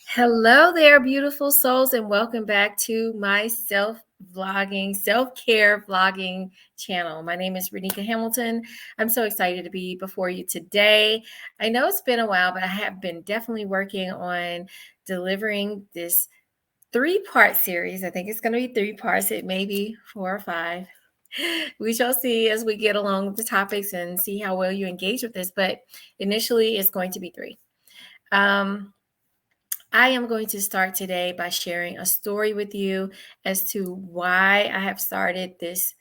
Hello there, beautiful souls, and welcome back to my self-care vlogging channel. My name is Renika Hamilton. I'm so excited to be before you today. I know it's been a while, but I have been definitely working on delivering this 3-part series. I think it's going to be 3 parts. It may be 4 or 5. We shall see as we get along with the topics and see how well you engage with this. But initially, it's going to be 3. I am going to start today by sharing a story with you as to why I have started this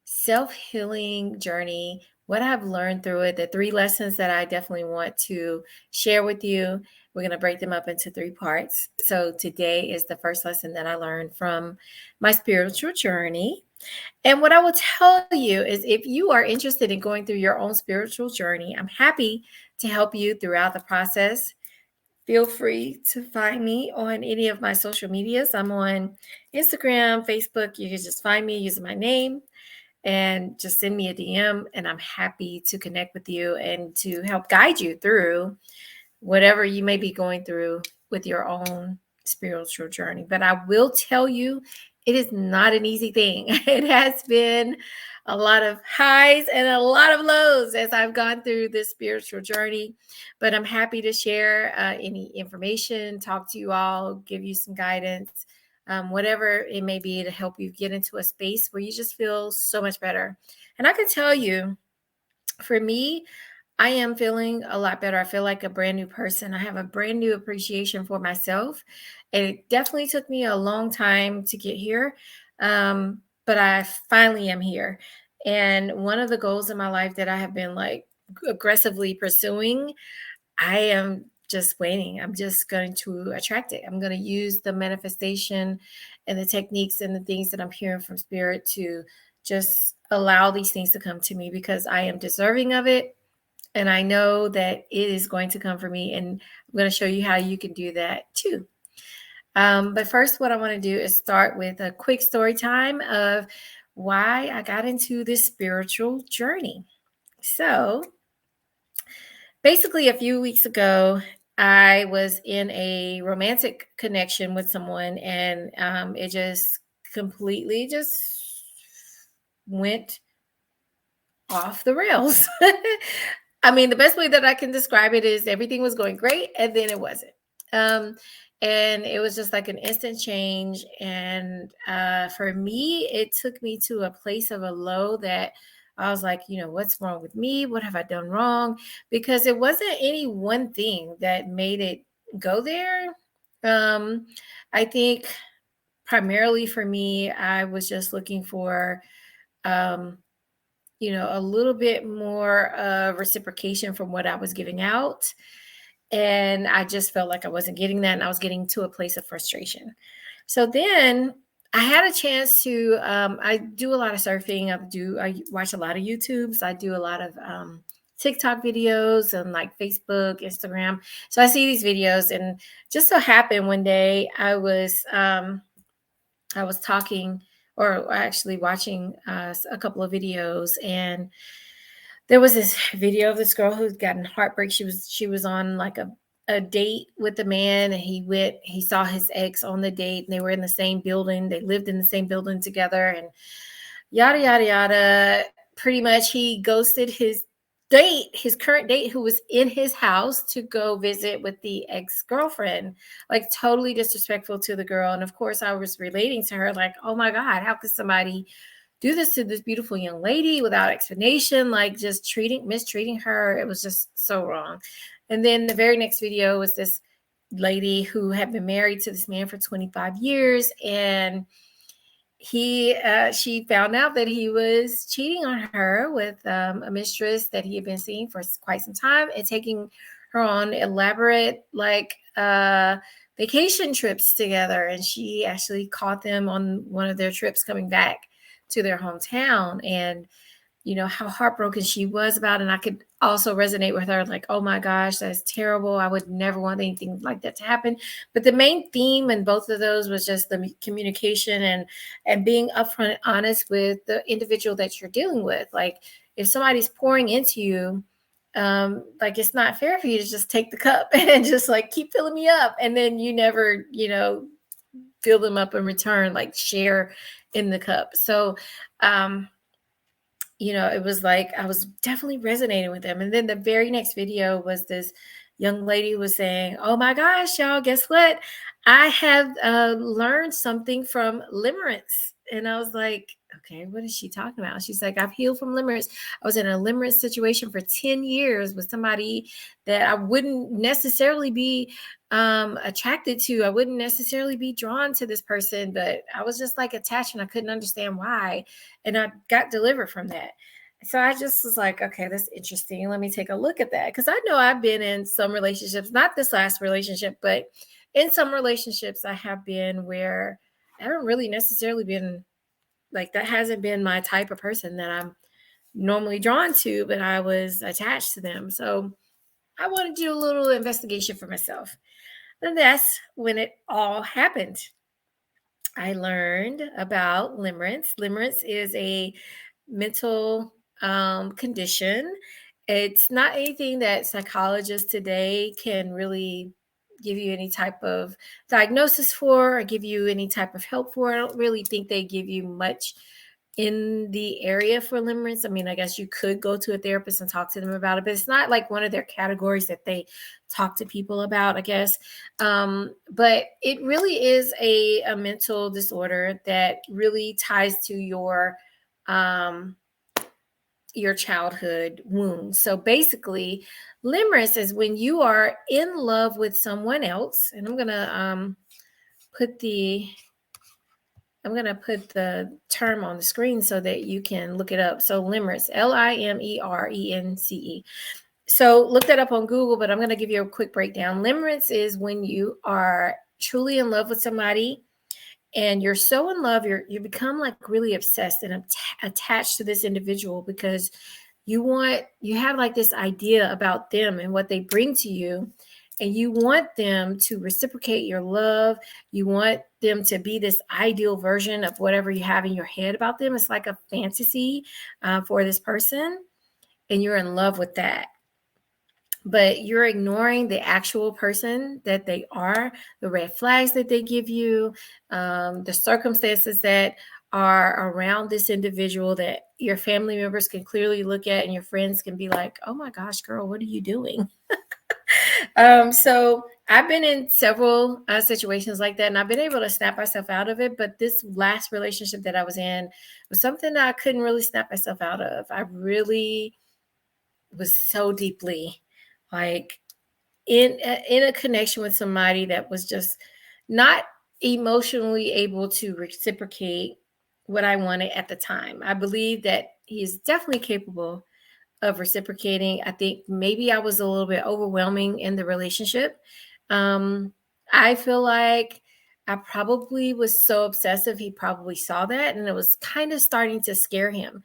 self-healing journey, what I've learned through it, the 3 lessons that I definitely want to share with you. We're going to break them up into 3 parts. So today is the first lesson that I learned from my spiritual journey. And what I will tell you is if you are interested in going through your own spiritual journey, I'm happy to help you throughout the process. Feel free to find me on any of my social medias. I'm on Instagram, Facebook. You can just find me using my name and just send me a DM, and I'm happy to connect with you and to help guide you through whatever you may be going through with your own spiritual journey. But I will tell you, it is not an easy thing. It has been a lot of highs and a lot of lows as I've gone through this spiritual journey. But I'm happy to share any information, talk to you all, give you some guidance, whatever it may be to help you get into a space where you just feel so much better. And I can tell you, for me, I am feeling a lot better. I feel like a brand new person. I have a brand new appreciation for myself. And it definitely took me a long time to get here. But I finally am here. And one of the goals in my life that I have been like aggressively pursuing, I am just waiting. I'm just going to attract it. I'm going to use the manifestation and the techniques and the things that I'm hearing from spirit to just allow these things to come to me because I am deserving of it. And I know that it is going to come for me. And I'm going to show you how you can do that too. But first, what I want to do is start with a quick story time of why I got into this spiritual journey. So basically, a few weeks ago, I was in a romantic connection with someone, and it just completely just went off the rails. I mean, the best way that I can describe it is everything was going great, and then it wasn't. And it was just like an instant change. And for me, it took me to a place of a low that I was like, what's wrong with me? What have I done wrong? Because it wasn't any one thing that made it go there. I think primarily for me, I was just looking for, a little bit more reciprocation from what I was giving out. And I just felt like I wasn't getting that. And I was getting to a place of frustration. So then I had a chance to, I do a lot of surfing. I watch a lot of YouTubes. I do a lot of TikTok videos and like Facebook, Instagram. So I see these videos, and just so happened one day I was talking or actually watching a couple of videos, and there was this video of this girl who'd gotten heartbreak. She was on like a date with a man, and he saw his ex on the date, and they were in the same building. They lived in the same building together, and yada, yada, yada. Pretty much he ghosted his current date, who was in his house, to go visit with the ex-girlfriend, like totally disrespectful to the girl. And of course I was relating to her like, oh my God, how could somebody do this to this beautiful young lady without explanation, like just mistreating her? It was just so wrong. And then the very next video was this lady who had been married to this man for 25 years. And she found out that he was cheating on her with a mistress that he had been seeing for quite some time, and taking her on elaborate, like vacation trips together, and she actually caught them on one of their trips coming back to their hometown. And how heartbroken she was about it. And I could also resonate with her, like, oh my gosh, that's terrible. I would never want anything like that to happen. But the main theme in both of those was just the communication and being upfront and honest with the individual that you're dealing with. Like, if somebody's pouring into you, like, it's not fair for you to just take the cup and just like keep filling me up, and then you never, fill them up in return, like share in the cup. So it was like I was definitely resonating with them. And then the very next video was this young lady was saying, oh my gosh, y'all, guess what? I have learned something from limerence. And I was like, okay, what is she talking about? She's like, I've healed from limerence. I was in a limerence situation for 10 years with somebody that I wouldn't necessarily be attracted to. I wouldn't necessarily be drawn to this person, but I was just like attached and I couldn't understand why. And I got delivered from that. So I just was like, okay, that's interesting. Let me take a look at that. Because I know I've been in some relationships, not this last relationship, but in some relationships I have been where I haven't really necessarily been like, that hasn't been my type of person that I'm normally drawn to, but I was attached to them. So I wanted to do a little investigation for myself. And that's when it all happened. I learned about limerence. Limerence is a mental condition. It's not anything that psychologists today can really give you any type of diagnosis for or give you any type of help for. I don't really think they give you much in the area for limerence. I mean, I guess you could go to a therapist and talk to them about it, but it's not like one of their categories that they talk to people about, I guess. But it really is a mental disorder that really ties to your childhood wounds. So basically, limerence is when you are in love with someone else, and I'm gonna put the term on the screen so that you can look it up. So limerence, limerence. So look that up on Google, but I'm going to give you a quick breakdown. Limerence is when you are truly in love with somebody and you're so in love, you become like really obsessed and attached to this individual because you have like this idea about them and what they bring to you. And you want them to reciprocate your love. You want them to be this ideal version of whatever you have in your head about them. It's like a fantasy for this person. And you're in love with that. But you're ignoring the actual person that they are, the red flags that they give you, the circumstances that are around this individual that your family members can clearly look at and your friends can be like, oh my gosh, girl, what are you doing? So I've been in several situations like that, and I've been able to snap myself out of it. But this last relationship that I was in was something that I couldn't really snap myself out of. I really was so deeply like in a connection with somebody that was just not emotionally able to reciprocate what I wanted at the time. I believe that he is definitely capable of reciprocating. I think maybe I was a little bit overwhelming in the relationship. I feel like I probably was so obsessive. He probably saw that and it was kind of starting to scare him.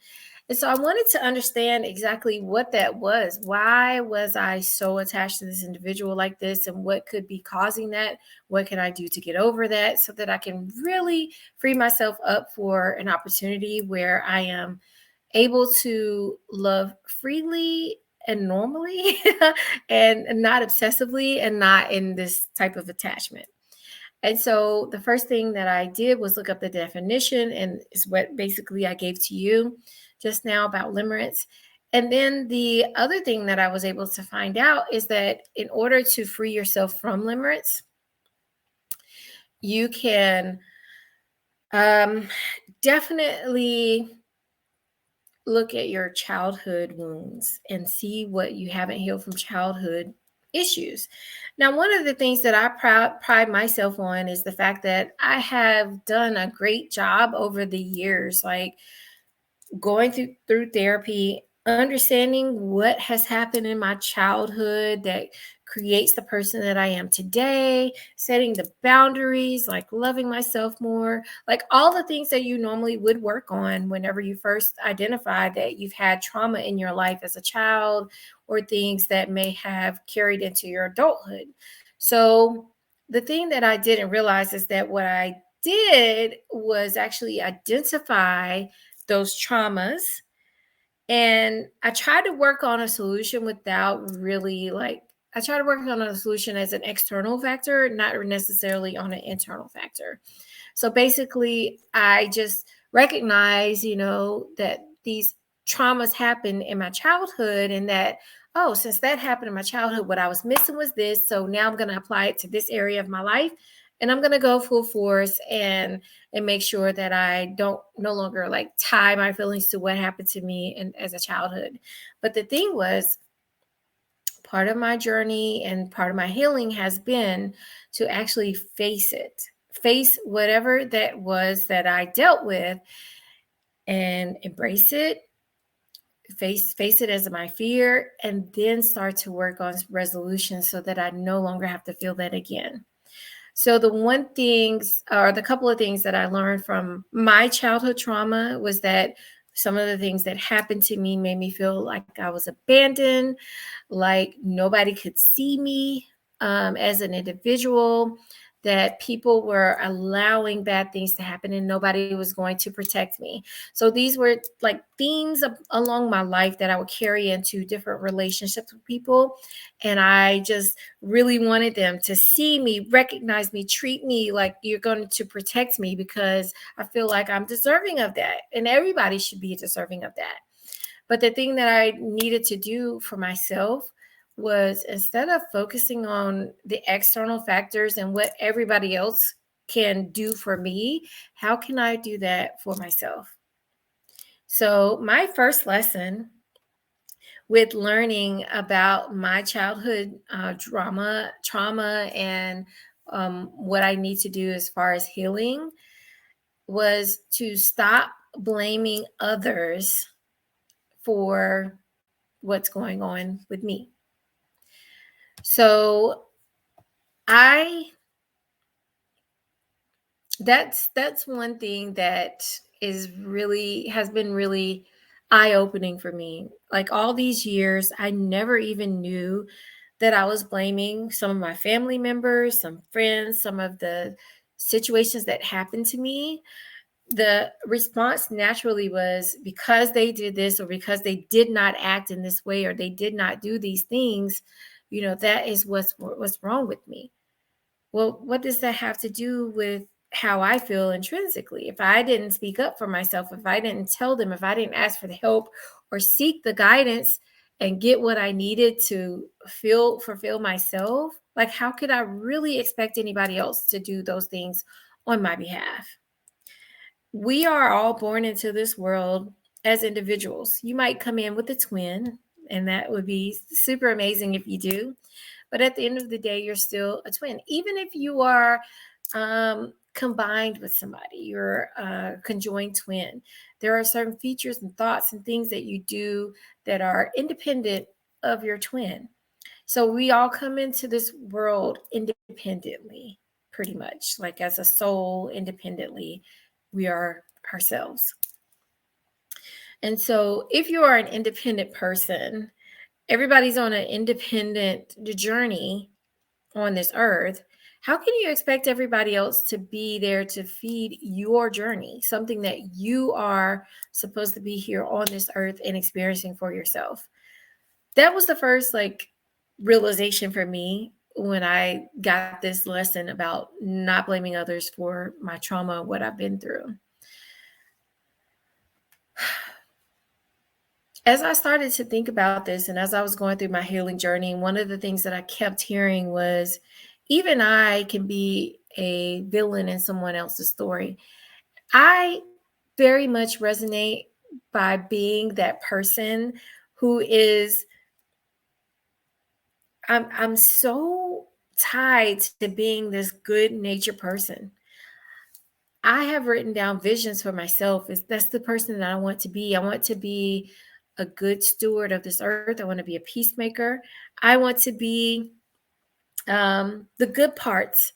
And so I wanted to understand exactly what that was. Why was I so attached to this individual like this? And what could be causing that? What can I do to get over that so that I can really free myself up for an opportunity where I am able to love freely and normally and not obsessively and not in this type of attachment. And so the first thing that I did was look up the definition, and it's what basically I gave to you just now about limerence. And then the other thing that I was able to find out is that in order to free yourself from limerence, you can definitely look at your childhood wounds and see what you haven't healed from childhood issues. Now, one of the things that I pride myself on is the fact that I have done a great job over the years, like going through therapy, understanding what has happened in my childhood that creates the person that I am today, setting the boundaries, like loving myself more, like all the things that you normally would work on whenever you first identify that you've had trauma in your life as a child or things that may have carried into your adulthood. So, the thing that I didn't realize is that what I did was actually identify those traumas, and I tried to work on a solution without really like, I try to work on a solution as an external factor, not necessarily on an internal factor. So basically, I just recognize, that these traumas happened in my childhood, and that, oh, since that happened in my childhood, what I was missing was this. So now I'm going to apply it to this area of my life. And I'm going to go full force and make sure that I don't no longer like tie my feelings to what happened to me as a childhood. But the thing was, part of my journey and part of my healing has been to actually face it, face whatever that was that I dealt with, and embrace it, face it as my fear, and then start to work on resolution so that I no longer have to feel that again. So the one things, or the couple of things that I learned from my childhood trauma, was that some of the things that happened to me made me feel like I was abandoned, like nobody could see me as an individual, that people were allowing bad things to happen and nobody was going to protect me. So these were like themes along my life that I would carry into different relationships with people. And I just really wanted them to see me, recognize me, treat me like you're going to protect me, because I feel like I'm deserving of that. And everybody should be deserving of that. But the thing that I needed to do for myself was, instead of focusing on the external factors and what everybody else can do for me, how can I do that for myself? So, my first lesson with learning about my childhood trauma, and what I need to do as far as healing, was to stop blaming others for what's going on with me. So I that's one thing that is really has been really eye-opening for me. Like all these years, I never even knew that I was blaming some of my family members, some friends, some of the situations that happened to me. The response naturally was, because they did this, or because they did not act in this way, or they did not do these things, that is what's wrong with me. Well, what does that have to do with how I feel intrinsically? If I didn't speak up for myself, if I didn't tell them, if I didn't ask for the help or seek the guidance and get what I needed to fulfill myself, like how could I really expect anybody else to do those things on my behalf? We are all born into this world as individuals. You might come in with a twin, and that would be super amazing if you do. But at the end of the day, you're still a twin. Even if you are combined with somebody, you're a conjoined twin, there are certain features and thoughts and things that you do that are independent of your twin. So we all come into this world independently, pretty much, like as a soul independently. We are ourselves. And so if you are an independent person, everybody's on an independent journey on this earth. How can you expect everybody else to be there to feed your journey, something that you are supposed to be here on this earth and experiencing for yourself? That was the first realization for me when I got this lesson about not blaming others for my trauma, what I've been through. As I started to think about this, and as I was going through my healing journey, one of the things that I kept hearing was, even I can be a villain in someone else's story. I very much resonate by being that person who is, I'm so tied to being this good natured person. I have written down visions for myself. That's the person that I want to be. I want to be a good steward of this earth. I want to be a peacemaker. I want to be the good parts,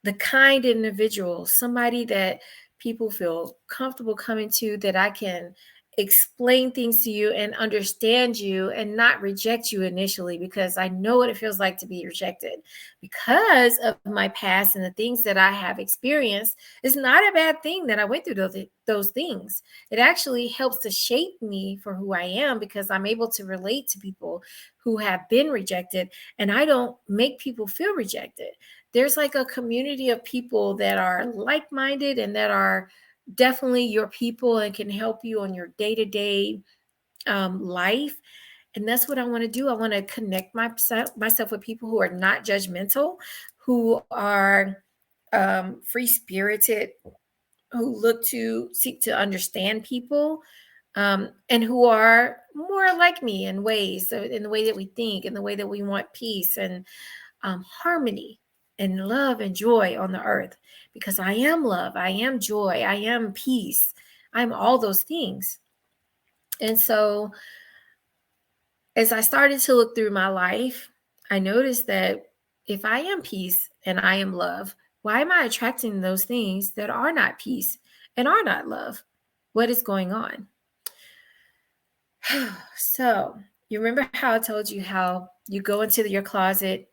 the kind individual, somebody that people feel comfortable coming to, that I can explain things to you and understand you and not reject you initially, because I know what it feels like to be rejected because of my past and the things that I have experienced. It's not a bad thing that I went through those things. It actually helps to shape me for who I am, because I'm able to relate to people who have been rejected, and I don't make people feel rejected. There's like a community of people that are like-minded and that are definitely your people and can help you on your day-to-day life. And that's what I want to do. I want to connect myself with people who are not judgmental, who are free spirited, who look to seek to understand people, and who are more like me in ways, so in the way that we think, in the way that we want peace and harmony and love and joy on the earth. Because I am love, I am joy, I am peace, I'm all those things. And so as I started to look through my life, I noticed that if I am peace and I am love, why am I attracting those things that are not peace and are not love? What is going on? So, you remember how I told you how you go into your closet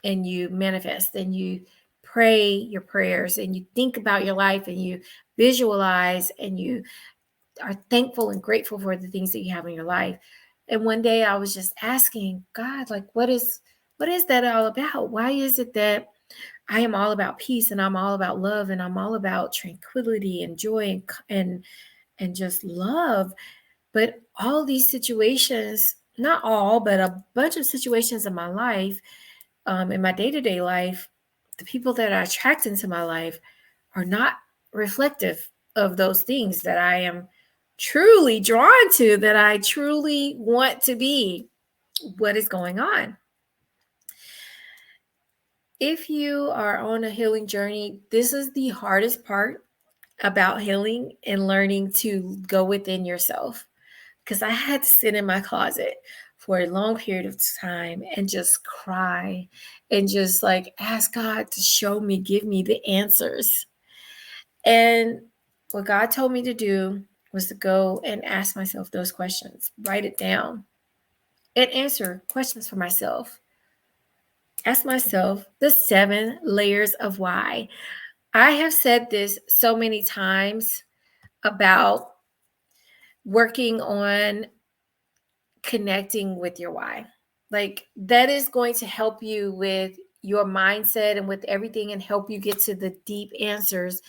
and you manifest and you pray your prayers and you think about your life and you visualize and you are thankful and grateful for the things that you have in your life. And one day I was just asking God, like, what is that all about? Why is it that I am all about peace and I'm all about love and I'm all about tranquility and joy and just love? But all these situations, not all, but a bunch of situations in my life, in my day-to-day life, the people that are attracted into my life are not reflective of those things that I am truly drawn to, that I truly want to be. What is going on? If you are on a healing journey, this is the hardest part about healing and learning to go within yourself. Because I had to sit in my closet for a long period of time and just cry and just like ask God to show me, give me the answers. And what God told me to do was to go and ask myself those questions, write it down, and answer questions for myself. Ask myself the 7 layers of why. I have said this so many times about working on connecting with your why. Like, that is going to help you with your mindset and with everything, and help you get to the deep answers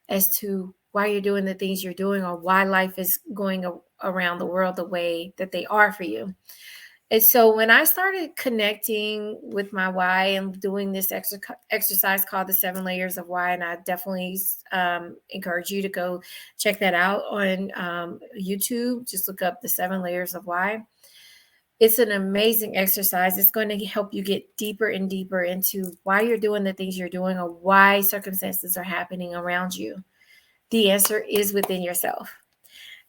as to why you're doing the things you're doing, or why life is going around the world the way that they are for you. And so when I started connecting with my why and doing this exercise called the 7 layers of why, and I definitely encourage you to go check that out on YouTube. Just look up the 7 layers of why. It's an amazing exercise. It's going to help you get deeper and deeper into why you're doing the things you're doing, or why circumstances are happening around you. The answer is within yourself.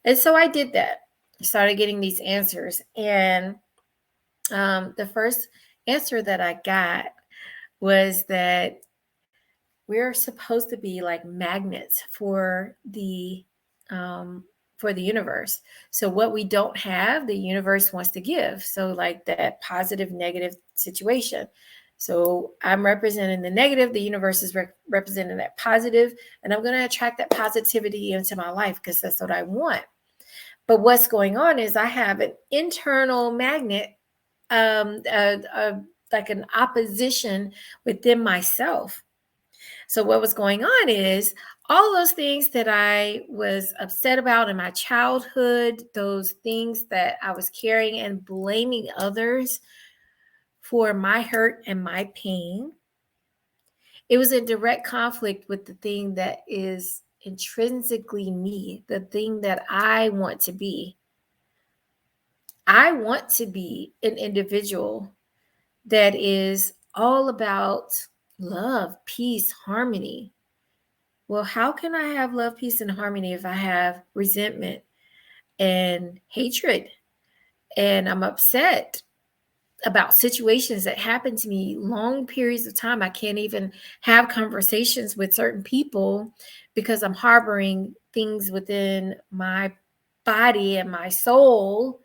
And so I did that. I started getting these answers. And the first answer that I got was that we're supposed to be like magnets for the universe. So what we don't have, the universe wants to give. So like that positive, negative situation. So I'm representing the negative, the universe is representing that positive, and I'm going to attract that positivity into my life because that's what I want. But what's going on is I have an internal magnet, um, uh, uh, like an opposition within myself. So what was going on is all those things that I was upset about in my childhood, those things that I was carrying and blaming others for my hurt and my pain, it was in direct conflict with the thing that is intrinsically me, the thing that I want to be. I want to be an individual that is all about love, peace, harmony. Well, how can I have love, peace, and harmony if I have resentment and hatred and I'm upset? about situations that happen to me long periods of time. I can't even have conversations with certain people because I'm harboring things within my body and my soul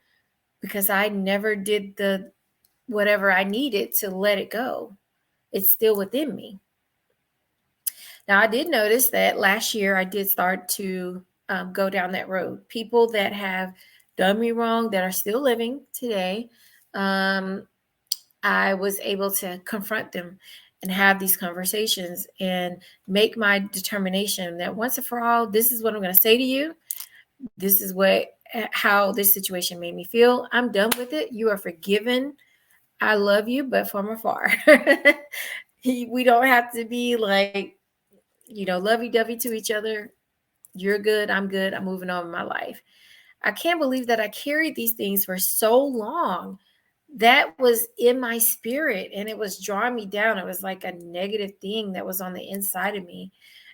because I never did the whatever I needed to let it go. It's still within me. Now, I did notice that last year I did start to go down that road. People that have done me wrong, that are still living today, I was able to confront them and have these conversations and make my determination that once and for all, this is what I'm going to say to you. This is how this situation made me feel. I'm done with it. You are forgiven. I love you, but from afar. We don't have to be like, lovey-dovey to each other. You're good. I'm good. I'm moving on with my life. I can't believe that I carried these things for so long. That was in my spirit and it was drawing me down. It was like a negative thing that was on the inside of me.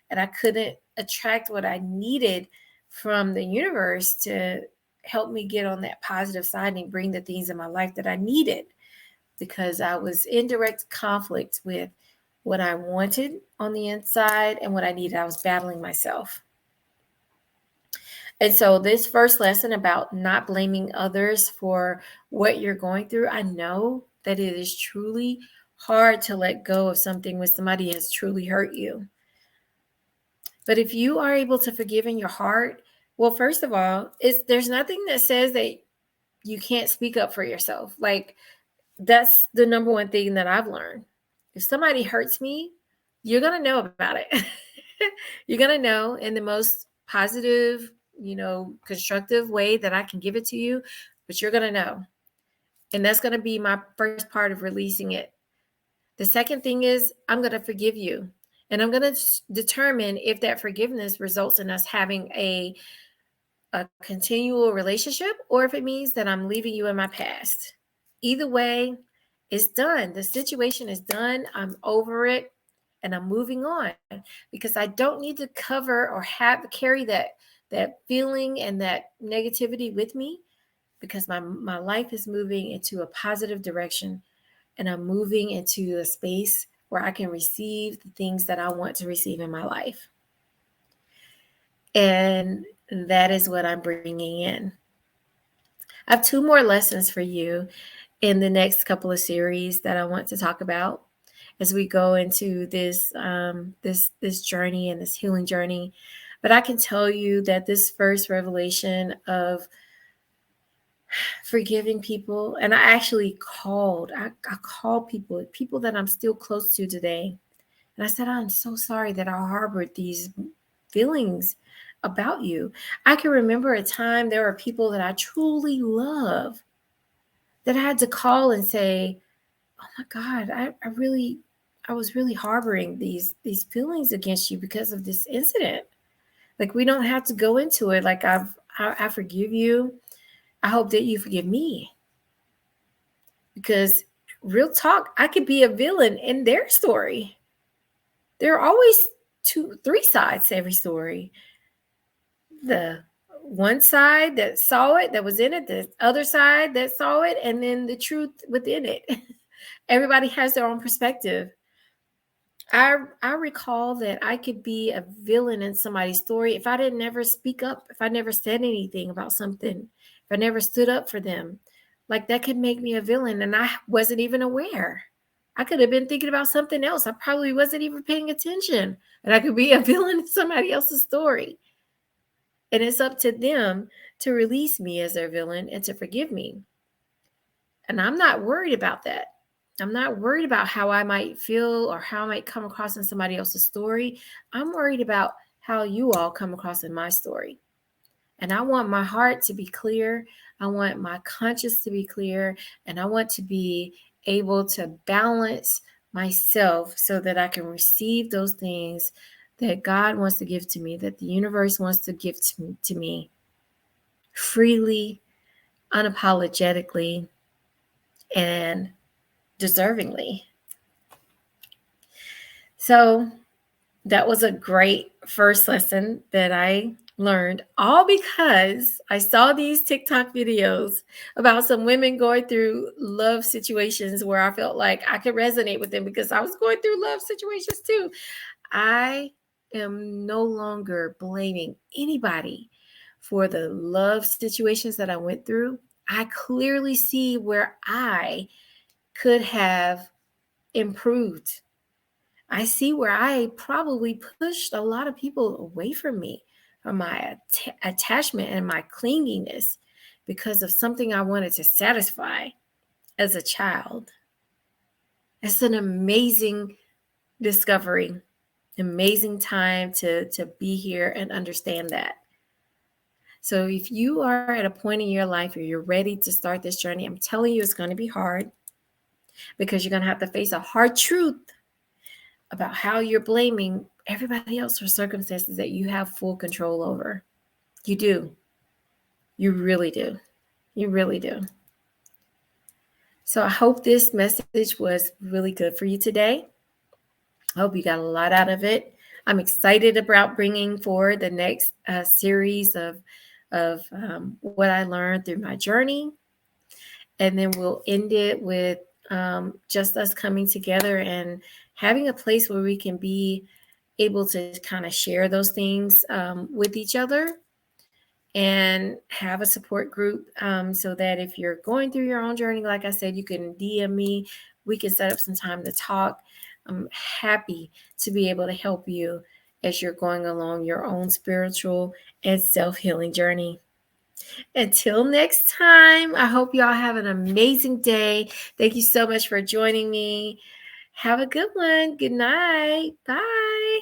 And I couldn't attract what I needed from the universe to help me get on that positive side and bring the things in my life that I needed because I was in direct conflict with what I wanted on the inside and what I needed. I was battling myself. And so, this first lesson about not blaming others for what you're going through, I know that it is truly hard to let go of something when somebody has truly hurt you. But if you are able to forgive in your heart, well, first of all, there's nothing that says that you can't speak up for yourself. Like, that's the number one thing that I've learned. If somebody hurts me, you're going to know about it. You're going to know in the most positive, constructive way that I can give it to you, but you're going to know. And that's going to be my first part of releasing it. The second thing is I'm going to forgive you. And I'm going to determine if that forgiveness results in us having a continual relationship or if it means that I'm leaving you in my past. Either way, it's done. The situation is done. I'm over it and I'm moving on because I don't need to cover or carry that feeling and that negativity with me because my life is moving into a positive direction and I'm moving into a space where I can receive the things that I want to receive in my life. And that is what I'm bringing in. I have 2 more lessons for you in the next couple of series that I want to talk about as we go into this this journey and this healing journey. But I can tell you that this first revelation of forgiving people, and I actually I called people that I'm still close to today. And I said, I'm so sorry that I harbored these feelings about you. I can remember a time there were people that I truly love that I had to call and say, oh my God, I was really harboring these feelings against you because of this incident. Like, we don't have to go into it. Like, I forgive you. I hope that you forgive me. Because real talk, I could be a villain in their story. There are always 3 sides to every story. The one side that saw it, that was in it, the other side that saw it, and then the truth within it. Everybody has their own perspective. I recall that I could be a villain in somebody's story if I didn't never speak up, if I never said anything about something, if I never stood up for them. Like, that could make me a villain, and I wasn't even aware. I could have been thinking about something else. I probably wasn't even paying attention, and I could be a villain in somebody else's story. And it's up to them to release me as their villain and to forgive me. And I'm not worried about that. I'm not worried about how I might feel or how I might come across in somebody else's story. I'm worried about how you all come across in my story. And I want my heart to be clear. I want my conscience to be clear. And I want to be able to balance myself so that I can receive those things that God wants to give to me, that the universe wants to give to me freely, unapologetically, and deservingly. So that was a great first lesson that I learned, all because I saw these TikTok videos about some women going through love situations where I felt like I could resonate with them because I was going through love situations too. I am no longer blaming anybody for the love situations that I went through. I clearly see where I could have improved. I see where I probably pushed a lot of people away from me, from my attachment and my clinginess because of something I wanted to satisfy as a child. It's an amazing discovery, amazing time to be here and understand that. So if you are at a point in your life where you're ready to start this journey, I'm telling you it's going to be hard because you're going to have to face a hard truth about how you're blaming everybody else for circumstances that you have full control over. You do. You really do. You really do. So I hope this message was really good for you today. I hope you got a lot out of it. I'm excited about bringing forward the next series of what I learned through my journey. And then we'll end it with just us coming together and having a place where we can be able to kind of share those things with each other and have a support group so that if you're going through your own journey, like I said, you can DM me. We can set up some time to talk. I'm happy to be able to help you as you're going along your own spiritual and self-healing journey. Until next time, I hope y'all have an amazing day. Thank you so much for joining me. Have a good one. Good night. Bye.